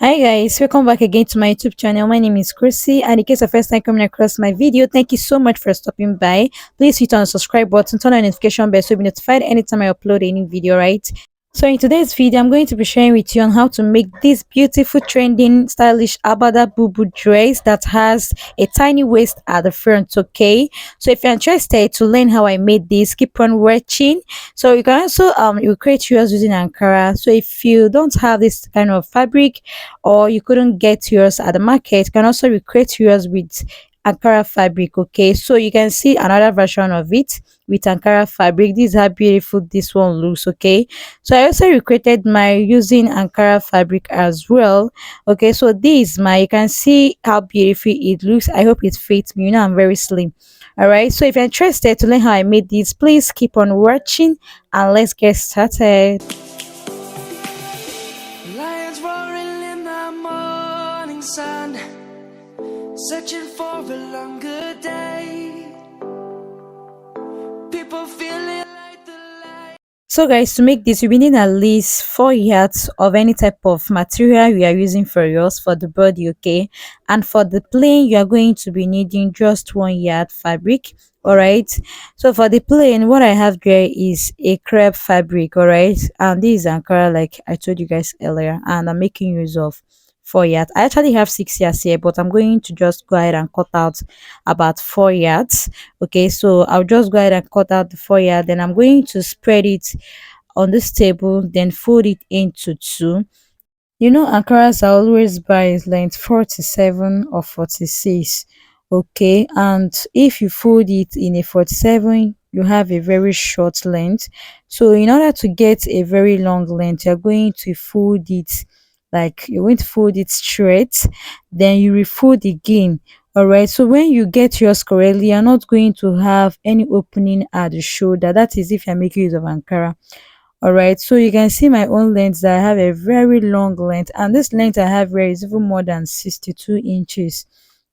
Hi guys, welcome back again to my YouTube channel. My name is Chrissy, and in case of first time coming across my video, thank you so much for stopping by. Please hit on the subscribe button, turn on notification bell so you'll be notified anytime I upload any video, right? So in today's video, I'm going to be sharing with you on how to make this beautiful, trending, stylish Agbada Bubu dress that has a tiny waist at the front, okay? So if you're interested to learn how I made this, keep on watching. So you can also you create yours using Ankara. So if you don't have this kind of fabric, or you couldn't get yours at the market, you can also recreate yours with Ankara fabric. Okay, so you can see another version of it with Ankara fabric. This is how beautiful this one looks. Okay, so I also recreated my using Ankara fabric as well. Okay, so this my, you can see how beautiful it looks. I hope it fits me. You know, I'm very slim. All right, so if you're interested to learn how I made this, please keep on watching and let's get started. Lions roaring in the morning sun, searching for a longer day. People feeling like the light. So guys, to make this, you will need at least 4 yards of any type of material you are using for yours for the body, okay? And for the plain, you are going to be needing just 1 yard fabric. All right, so for the plain, what I have there is a crepe fabric. All right, and this is Ankara, like I told you guys earlier, and I'm making use of 4 yards. I actually have 6 yards here, but I'm going to just go ahead and cut out about 4 yards. Okay, so I'll just go ahead and cut out the 4 yard, then I'm going to spread it on this table, then fold it into two. You know, Ankaras are always by length 47 or 46. Okay, and if you fold it in a 47, you have a very short length. So in order to get a very long length, you're going to fold it, like you're going to fold it straight, then you refold again. All right, so when you get yours correctly, you're not going to have any opening at the shoulder. That is if you're making use of Ankara. All right, so you can see my own length, that I have a very long length, and this length I have here is even more than 62 inches.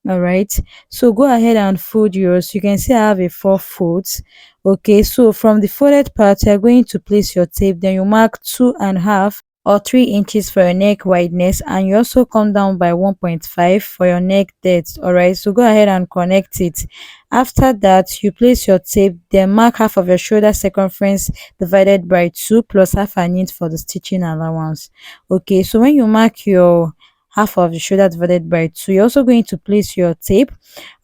All right, so go ahead and fold yours. You can see I have a 4 folds. Okay, so from the folded part, you're going to place your tape, then you mark 2.5 or 3 inches for your neck wideness, and you also come down by 1.5 for your neck depth. All right, so go ahead and connect it. After that, you place your tape, then mark half of your shoulder circumference divided by 2 plus half an inch for the stitching allowance. Okay, so when you mark your half of the shoulder divided by 2, you're also going to place your tape.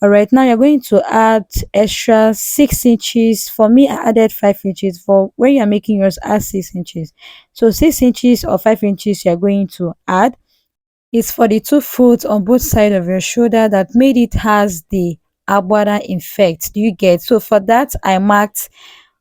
All right, now you're going to add extra 6 inches. For me, I added 5 inches. For when you're making yours, add 6 inches. So 6 inches or 5 inches you're going to add is for the 2 folds on both sides of your shoulder that made it has the Agbada effect. Do you get? So for that, I marked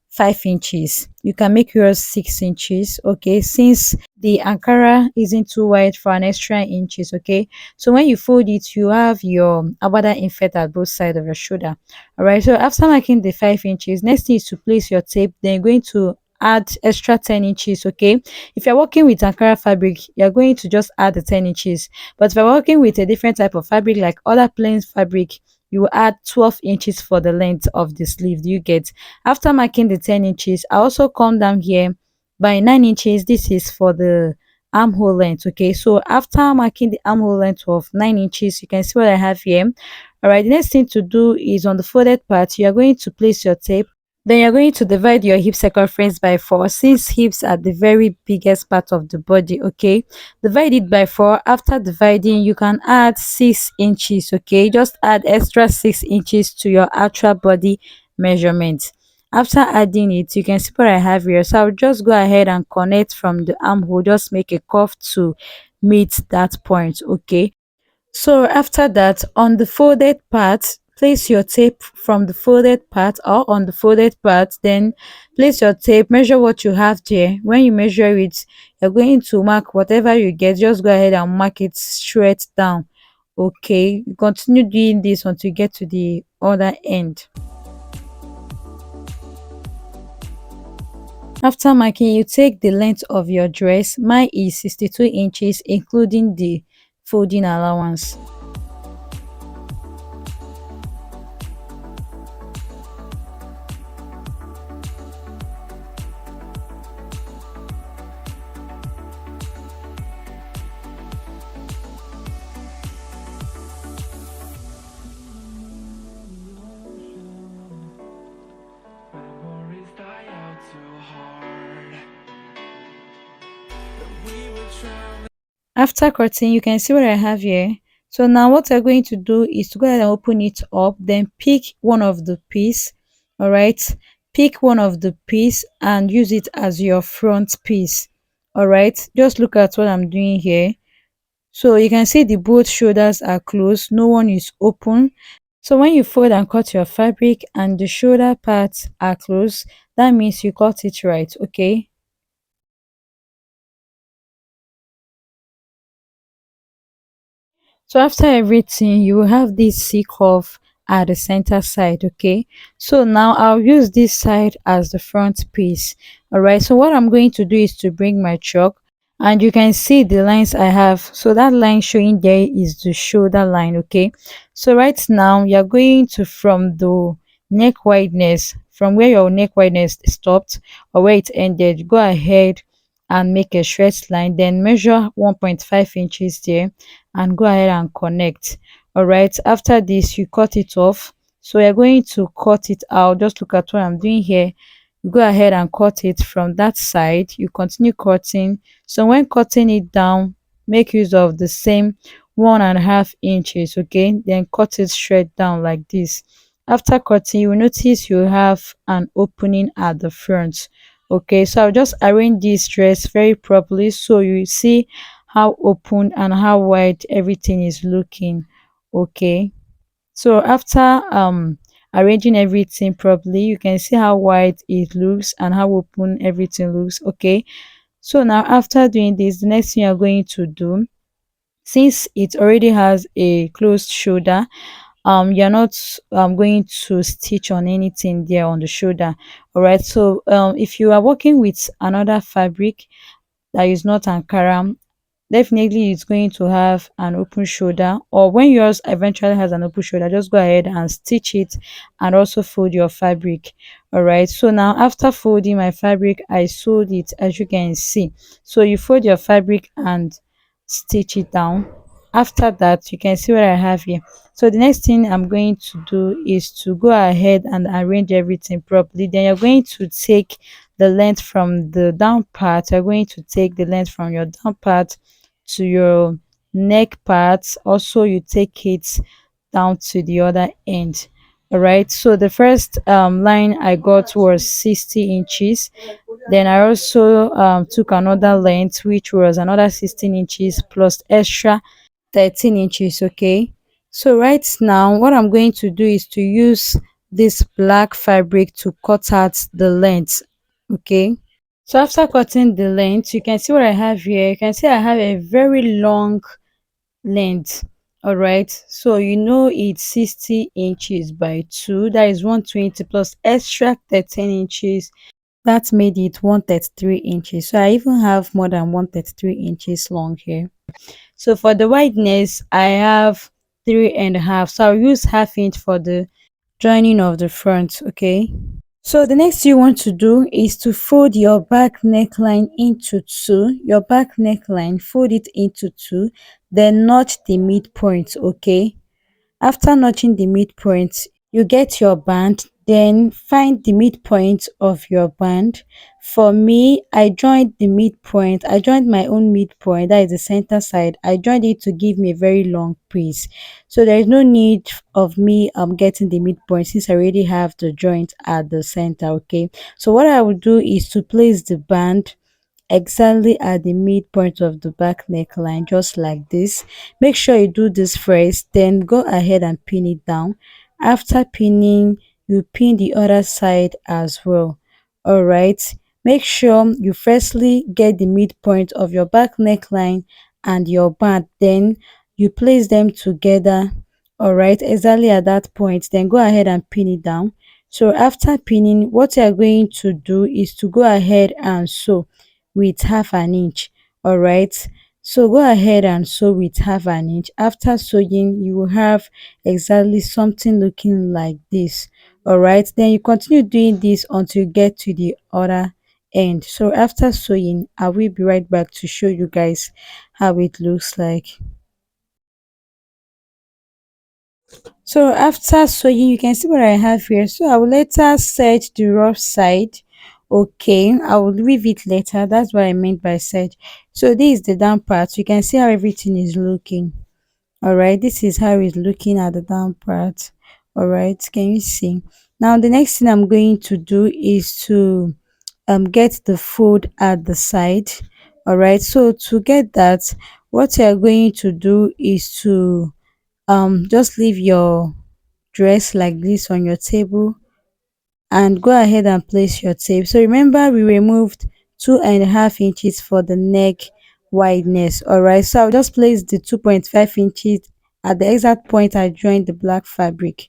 5 inches. You can make yours 6 inches. Okay, since the Ankara isn't too wide for an extra inches. Okay, so when you fold it, you have your Agbada effect at both sides of your shoulder. All right, so after marking the 5 inches, next thing is to place your tape. Then you're going to add extra 10 inches. Okay, if you're working with Ankara fabric, you're going to just add the 10 inches, but if you're working with a different type of fabric like other plain fabric, you will add 12 inches for the length of the sleeve. Do you get? After marking the 10 inches, I also come down here by 9 inches. This is for the armhole length. Okay, so after marking the armhole length of 9 inches, you can see what I have here. All right, the next thing to do is on the folded part, you are going to place your tape. Then you're going to divide your hip circumference by 4, since hips are the very biggest part of the body. Okay, divide it by 4. After dividing, you can add 6 inches. Okay, just add extra 6 inches to your actual body measurement. After adding it, you can see what I have here. So I'll just go ahead and connect from the armhole, just make a curve to meet that point. Okay, so after that, on the folded part, place your tape from the folded part, or on the folded part, then place your tape, measure what you have there. When you measure it, you're going to mark whatever you get. Just go ahead and mark it straight down. Okay, you continue doing this until you get to the other end. After marking, you take the length of your dress. Mine is 62 inches, including the folding allowance. After cutting, you can see what I have here. So now what we're going to do is to go ahead and open it up, then pick one of the piece. All right, pick one of the piece and use it as your front piece. All right, just look at what I'm doing here. So you can see the both shoulders are closed, no one is open. So when you fold and cut your fabric and the shoulder parts are closed, that means you cut it right. Okay. So after everything, you will have this C curve at the center side, okay? So now I'll use this side as the front piece. All right, so what I'm going to do is to bring my chalk and you can see the lines I have. So that line showing there is the shoulder line, okay? So right now you're going to, from the neck wideness, from where your neck wideness stopped or where it ended, go ahead and make a straight line, then measure 1.5 inches there and go ahead and connect. All right, after this you cut it off. So you're going to cut it out. Just look at what I'm doing here. You go ahead and cut it from that side. You continue cutting. So when cutting it down, make use of the same 1.5 inches, okay? Then cut it straight down like this. After cutting, you will notice you have an opening at the front. Okay, so I'll just arrange this dress very properly so you see how open and how wide everything is looking. Okay, so after arranging everything properly, you can see how wide it looks and how open everything looks. Okay, so now after doing this, the next thing you're going to do, since it already has a closed shoulder, you're not going to stitch on anything there on the shoulder. All right, so if you are working with another fabric that is not Ankara, definitely it's going to have an open shoulder, or when yours eventually has an open shoulder, just go ahead and stitch it and also fold your fabric. All right, so now after folding my fabric, I sewed it, as you can see. So you fold your fabric and stitch it down. After that, you can see what I have here. So the next thing I'm going to do is to go ahead and arrange everything properly. Then you're going to take the length from the down part. You're going to take the length from your down part to your neck part. Also you take it down to the other end. All right, so the first line I got was 60 inches. Then I also took another length which was another 16 inches plus extra 13 inches. Okay, so right now what I'm going to do is to use this black fabric to cut out the length. Okay, so after cutting the length, you can see what I have here. You can see I have a very long length. All right, so you know it's 60 inches by 2, that is 120 plus extra 13 inches, that made it 133 inches. So I even have more than 133 inches long here. So for the wideness, I have 3.5, so I'll use half inch for the joining of the front. Okay, so the next thing you want to do is to fold your back neckline into two. Your back neckline, fold it into two, then notch the midpoint. Okay, after notching the midpoint, you get your band, then find the midpoint of your band. For me, I joined the midpoint. I joined my own midpoint, that is the center side. I joined it to give me a very long piece. So there is no need of me getting the midpoint since I already have the joint at the center. Okay. So what I will do is to place the band exactly at the midpoint of the back neckline, just like this. Make sure you do this first, then go ahead and pin it down. After pinning, you pin the other side as well. All right, make sure you firstly get the midpoint of your back neckline and your band, then you place them together. All right, exactly at that point, then go ahead and pin it down. So after pinning, what you are going to do is to go ahead and sew with half an inch. All right, so go ahead and sew with half an inch. After sewing, you will have exactly something looking like this. All right, then you continue doing this until you get to the other end. So after sewing, I will be right back to show you guys how it looks like. So after sewing, you can see what I have here. So I will later set the rough side. Okay, I will leave it later. That's what I meant by said. So this is the down part. You can see how everything is looking. All right, this is how it's looking at the down part. All right, can you see? Now the next thing I'm going to do is to get the fold at the side. All right, so to get that, what you're going to do is to just leave your dress like this on your table and go ahead and place your tape. So remember we removed 2.5 inches for the neck wideness. All right, so I'll just place the 2.5 inches at the exact point I joined the black fabric.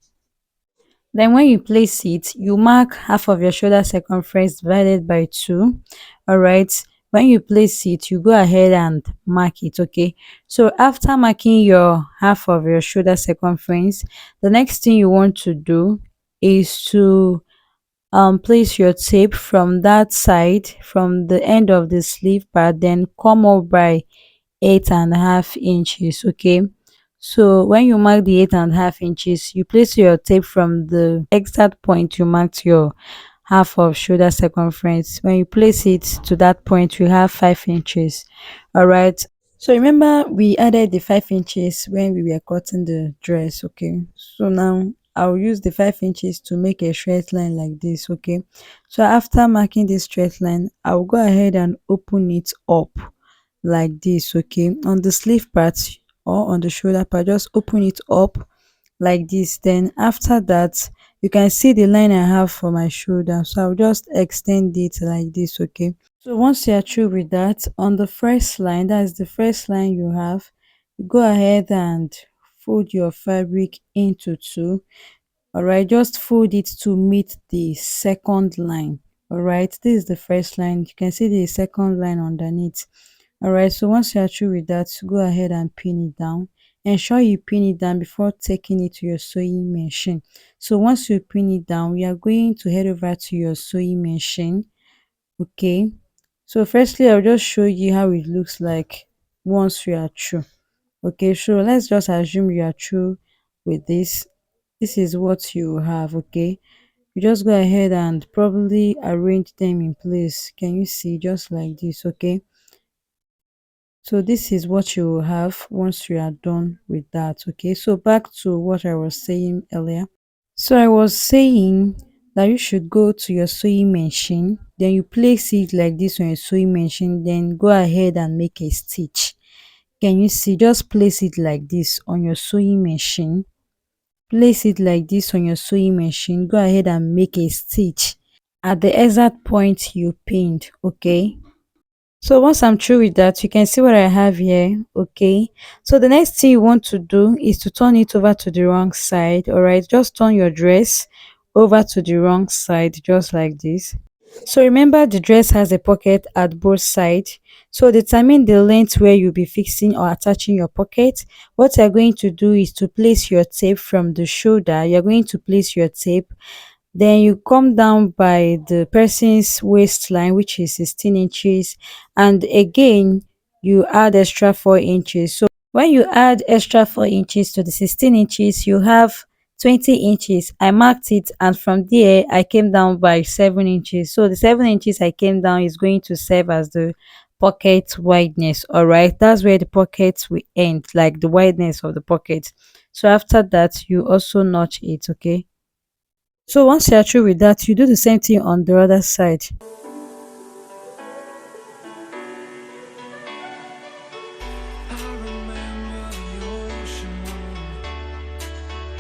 Then when you place it, you mark half of your shoulder circumference divided by 2. All right. When you place it, you go ahead and mark it. Okay. So after marking your half of your shoulder circumference, the next thing you want to do is to place your tape from that side, from the end of the sleeve part, then come up by 8.5 inches. Okay, so when you mark the 8.5 inches, you place your tape from the exact point you marked your half of shoulder circumference. When you place it to that point, you have 5 inches. All right, so remember we added the 5 inches when we were cutting the dress. Okay, so now I'll use the 5 inches to make a straight line like this. Okay, so after marking this straight line, I'll go ahead and open it up like this. Okay, on the sleeve part or on the shoulder part, just open it up like this. Then after that, you can see the line I have for my shoulder, so I'll just extend it like this. Okay, so once you're through with that, on the first line, that's the first line you have, you go ahead and fold your fabric into two. All right, just fold it to meet the second line. All right, this is the first line. You can see the second line underneath. All right, so once you are through with that, go ahead and pin it down. Ensure you pin it down before taking it to your sewing machine. So once you pin it down, we are going to head over to your sewing machine. Okay, so firstly I'll just show you how it looks like once you are through. Okay, so let's just assume you are through with this. This is what you have. Okay, you just go ahead and probably arrange them in place. Can you see, just like this? Okay, so this is what you will have once you are done with that. Okay, so back to what I was saying earlier. So I was saying that you should go to your sewing machine, then you place it like this on your sewing machine, then go ahead and make a stitch. Can you see? Just place it like this on your sewing machine. Place it like this on your sewing machine. Go ahead and make a stitch at the exact point you pinned. Okay, so once I'm through with that, you can see what I have here. Okay, so the next thing you want to do is to turn it over to the wrong side. All right, just turn your dress over to the wrong side, just like this. So remember the dress has a pocket at both sides, so determine the length where you'll be fixing or attaching your pocket. What you're going to do is to place your tape from the shoulder. You're going to place your tape, then you come down by the person's waistline, which is 16 inches, and again you add extra 4 inches. So when you add extra 4 inches to the 16 inches, you have 20 inches. I marked it, and from there I came down by 7 inches. So the 7 inches I came down is going to serve as the pocket wideness. All right, that's where the pocket will end, like the wideness of the pocket. So after that, you also notch it. Okay, so once you're through with that, you do the same thing on the other side. I remember the ocean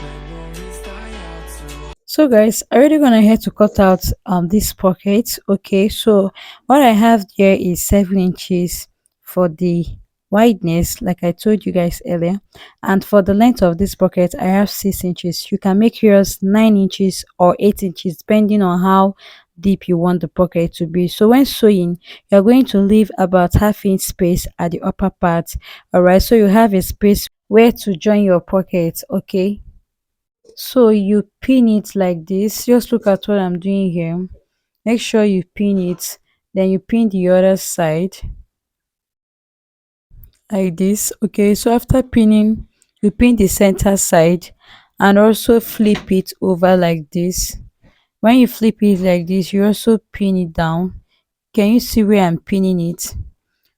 memories die out so So guys, I already gonna here to cut out this pocket. Okay, so what I have here is 7 inches for the wideness, like I told you guys earlier, and for the length of this pocket I have 6 inches. You can make yours 9 inches or 8 inches depending on how deep you want the pocket to be. So when sewing, you're going to leave about half-inch space at the upper part. All right, so you have a space where to join your pocket. Okay, so you pin it like this. Just look at what I'm doing here. Make sure you pin it, then you pin the other side like this. Okay, so after pinning, you pin the center side and also flip it over like this. When you flip it like this, you also pin it down. Can you see where I'm pinning it?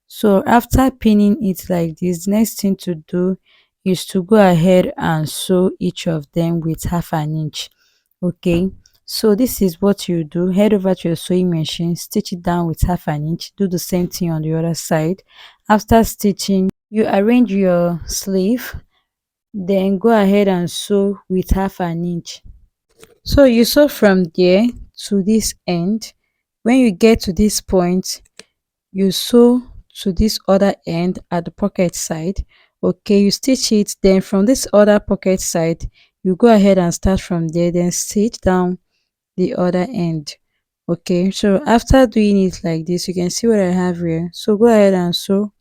So after pinning it like this, the next thing to do is to go ahead and sew each of them with 1/2 inch. Okay, so this is what you do. Head over to your sewing machine, stitch it down with 1/2 inch. Do the same thing on the other side. After stitching, you arrange your sleeve, then go ahead and sew with 1/2 inch. So you sew from there to this end. When you get to this point, you sew to this other end at the pocket side. Okay, you stitch it, then from this other pocket side you go ahead and start from there, then stitch down the other end. Okay, so after doing it like this, you can see what I have here. So go ahead and sew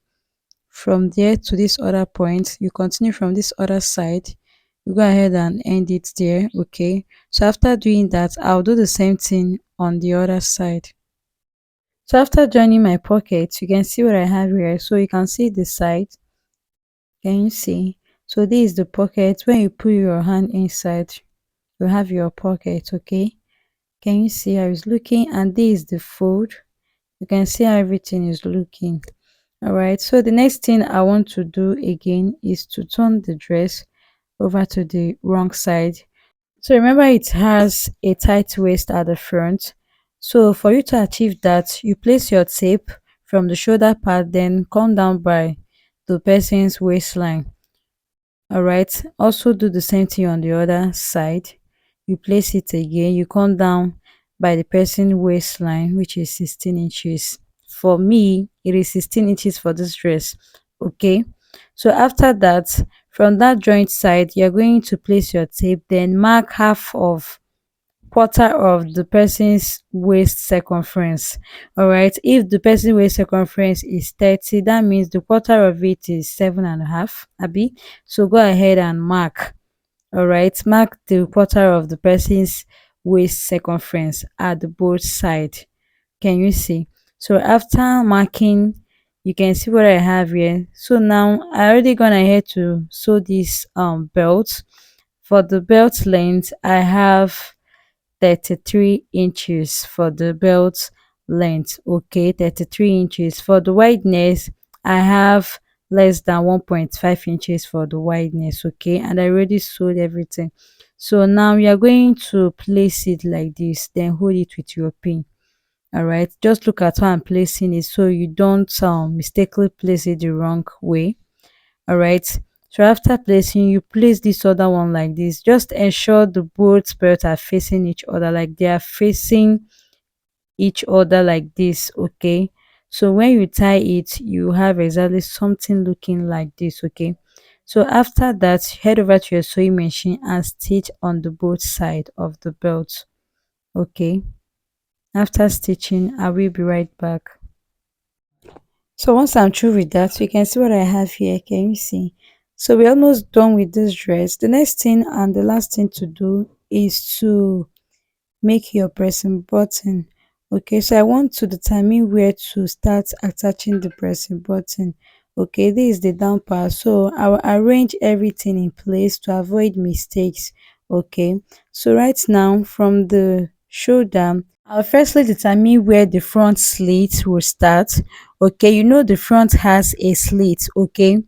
from there to this other point. You continue from this other side, you go ahead and end it there. Okay, so after doing that, I'll do the same thing on the other side. So after joining my pocket, you can see what I have here. So you can see the side. Can you see? So this is the pocket. When you put your hand inside, you have your pocket. Okay. Can you see how it's looking? And this is the fold. You can see how everything is looking. All right. So the next thing I want to do again is to turn the dress over to the wrong side. So remember, it has a tight waist at the front. So for you to achieve that, you place your tape from the shoulder part, then come down by the person's waistline. All right. Also do the same thing on the other side. You place it again. You come down by the person's waistline, which is 16 inches. For me, it is 16 inches for this dress. Okay. So after that, from that joint side, you're going to place your tape, then mark half of quarter of the person's waist circumference. All right, if the person's waist circumference is 30, that means the quarter of it is 7.5 abi. So go ahead and mark. All right, mark the quarter of the person's waist circumference at the both side. Can you see? So after marking, you can see what I have here. So now I already gone ahead to sew this belt. For the belt length, I have 33 inches for the belt length. Okay, 33 inches. For the wideness, I have less than 1.5 inches for the wideness. Okay, and I already sewed everything. So now we are going to place it like this, then hold it with your pin. All right, just look at how I'm placing it so you don't mistakenly place it the wrong way. All right, so after placing, you place this other one like this. Just ensure the both belts are facing each other, like they are facing each other like this. Okay, so when you tie it, you have exactly something looking like this. Okay, so after that, head over to your sewing machine and stitch on the both side of the belt. Okay, after stitching, I will be right back. So once I'm through with that, you can see what I have here. Can you see? So we're almost done with this dress. The next thing and the last thing to do is to make your pressing button. Okay, so I want to determine where to start attaching the pressing button. Okay, this is the down part. So I will arrange everything in place to avoid mistakes. Okay, so right now from the shoulder, I'll firstly determine where the front slit will start. Okay, you know the front has a slit. Okay,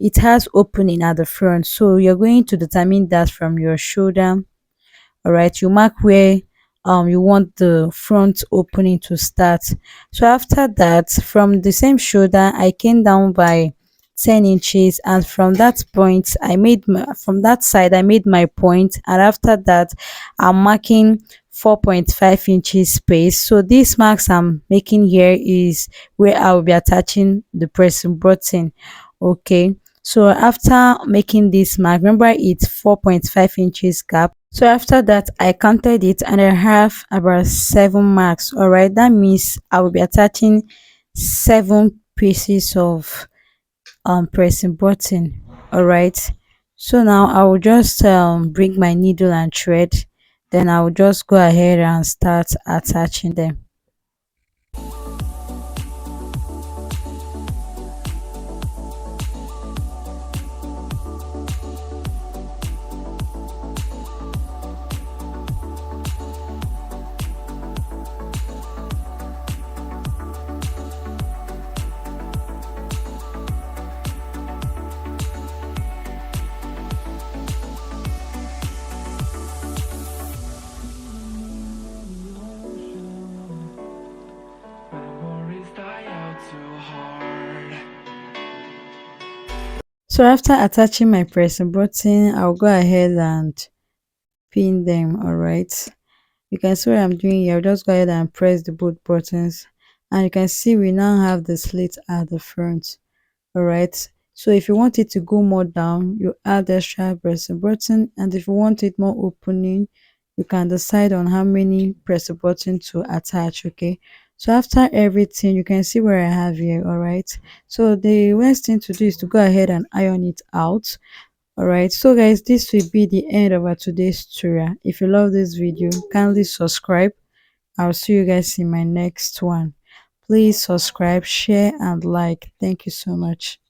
it has opening at the front, so you're going to determine that from your shoulder. All right, you mark where you want the front opening to start. So after that, from the same shoulder, I came down by 10 inches, and from that point I made from that side I made my point, and after that I'm marking 4.5 inches space. So these marks I'm making here is where I will be attaching the pressing button. Okay, so after making this mark, remember it's 4.5 inches gap. So after that, I counted it and I have about 7 marks. All right, that means I will be attaching 7 pieces of pressing button. All right, so now I will just bring my needle and thread, then I will just go ahead and start attaching them. So after attaching my pressing button, I'll go ahead and pin them. All right. You can see what I'm doing here. I'll just go ahead and press the both buttons, and you can see we now have the slit at the front. All right. So if you want it to go more down, you add extra pressing button, and if you want it more opening, you can decide on how many pressing button to attach. Okay. So after everything, you can see where I have here. All right. So the worst thing to do is to go ahead and iron it out. All right. So guys, this will be the end of our today's tutorial. If you love this video, kindly subscribe. I'll see you guys in my next one. Please subscribe, share, and like. Thank you so much.